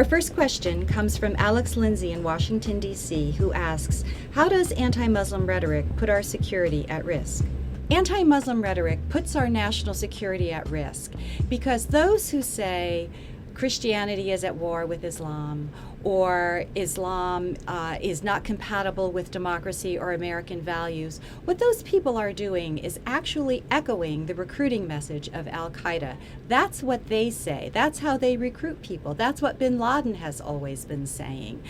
Our first question comes from Alex Lindsay in Washington, D.C., who asks, how does anti-Muslim rhetoric put our security at risk? Anti-Muslim rhetoric puts our national security at risk because those who say Christianity is at war with Islam, or Islam is not compatible with democracy or American values, what those people are doing is actually echoing the recruiting message of Al-Qaeda. That's what they say. That's how they recruit people. That's what bin Laden has always been saying.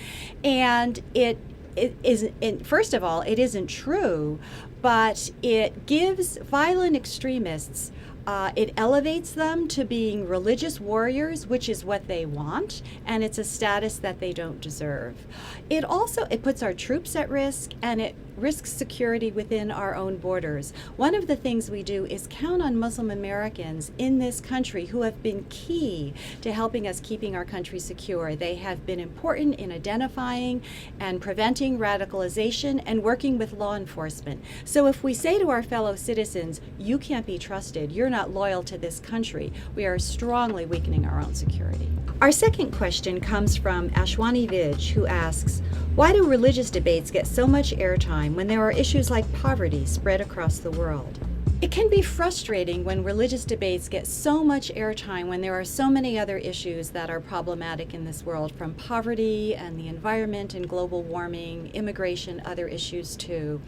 And first of all, it isn't true, but it gives violent extremists it elevates them to being religious warriors, which is what they want, and it's a status that they don't deserve. It puts our troops at risk, and it risks security within our own borders. One of the things we do is count on Muslim Americans in this country who have been key to helping us keeping our country secure. They have been important in identifying and preventing radicalization and working with law enforcement. So if we say to our fellow citizens, you can't be trusted, you're not loyal to this country, we are strongly weakening our own security. Our second question comes from Ashwani Vij, who asks, why do religious debates get so much airtime when there are issues like poverty spread across the world? It can be frustrating when religious debates get so much airtime when there are so many other issues that are problematic in this world, from poverty and the environment and global warming, immigration, other issues too.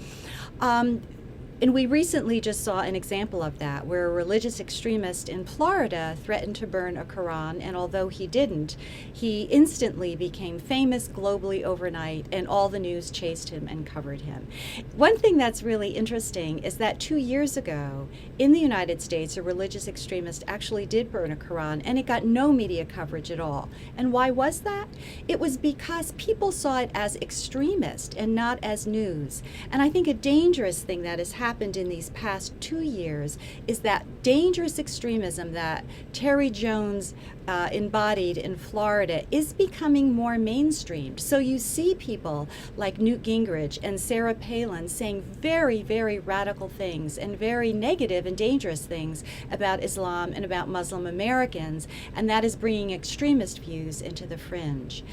And we recently just saw an example of that, where a religious extremist in Florida threatened to burn a Quran, and although he didn't, he instantly became famous globally overnight, and all the news chased him and covered him. One thing that's really interesting is that 2 years ago, in the United States, a religious extremist actually did burn a Quran, and it got no media coverage at all. And why was that? It was because people saw it as extremist and not as news. And I think a dangerous thing that has happened in these past 2 years is that dangerous extremism that Terry Jones embodied in Florida is becoming more mainstreamed. So you see people like Newt Gingrich and Sarah Palin saying very, very radical things and very negative and dangerous things about Islam and about Muslim Americans, and that is bringing extremist views into the fringe.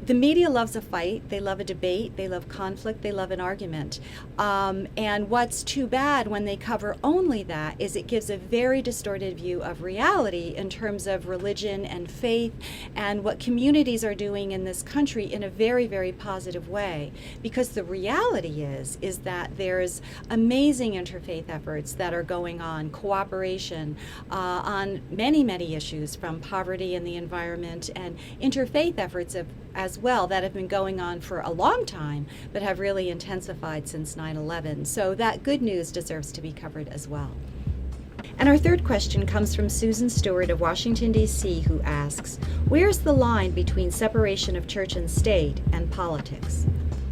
The media loves a fight, they love a debate, they love conflict, they love an argument. And what's too bad when they cover only that is it gives a very distorted view of reality in terms of religion and faith and what communities are doing in this country in a very, very positive way. Because the reality is that there's amazing interfaith efforts that are going on, cooperation on many, many issues, from poverty and the environment, and interfaith efforts as well that have been going on for a long time but have really intensified since 9/11. So that good news deserves to be covered as well. And our third question comes from Susan Stewart of Washington, D.C., who asks, where's the line between separation of church and state and politics?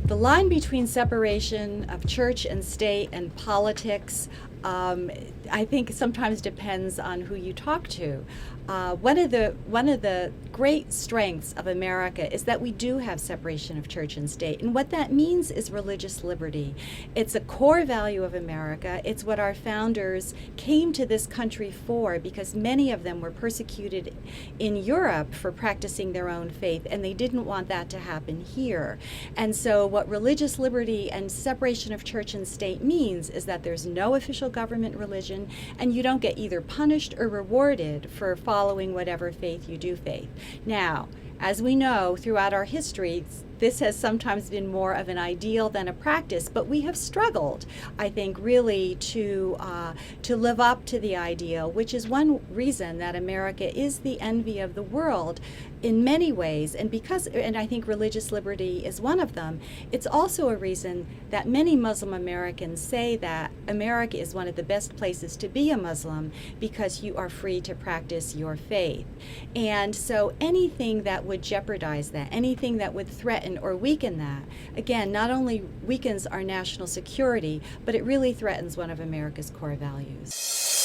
The line between separation of church and state and politics, I think sometimes depends on who you talk to. One of the great strengths of America is that we do have separation of church and state, and what that means is religious liberty. It's a core value of America. It's what our founders came to this country for, because many of them were persecuted in Europe for practicing their own faith, and they didn't want that to happen here. And so what religious liberty and separation of church and state means is that there's no official government religion, and you don't get either punished or rewarded for following whatever faith you do faith. Now, as we know throughout our history, this has sometimes been more of an ideal than a practice, but we have struggled, I think, really to live up to the ideal, which is one reason that America is the envy of the world in many ways. And I think religious liberty is one of them. It's also a reason that many Muslim Americans say that America is one of the best places to be a Muslim, because you are free to practice your faith. And so anything that would jeopardize that, anything that would threaten or weaken that, again, not only weakens our national security, but it really threatens one of America's core values.